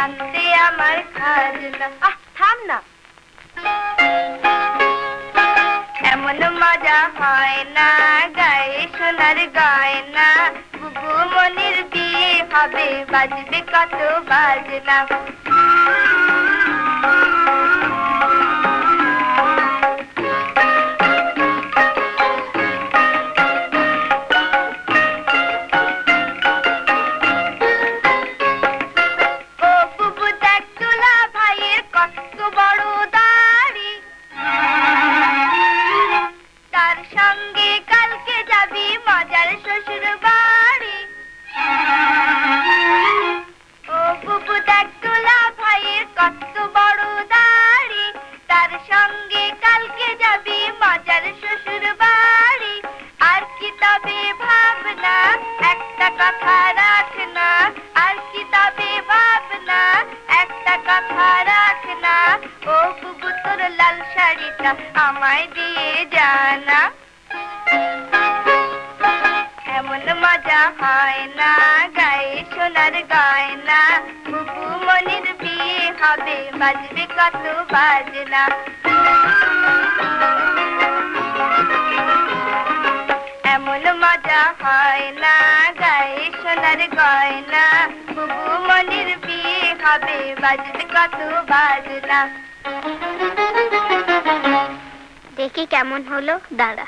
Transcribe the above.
আনতে আমার খাজনা। থাম না, এমন মজা হয় না গায়ে সোনার গয়না। বুবু মনির বিয়ে হবে, বাজবে কত বাজনা। আমায় দিয়ে জানা, এমন মজা হয় না গায়ে সোনার গয়না। বুবু মনির বিয়ে হবে, বাজবে কত বাজনা। এমন মজা হয় না গায়ে সোনার গয়না। বুবু মনির বিয়ে হবে, বাজবে কত বাজনা। দেখি কেমন হলো, দাঁড়া।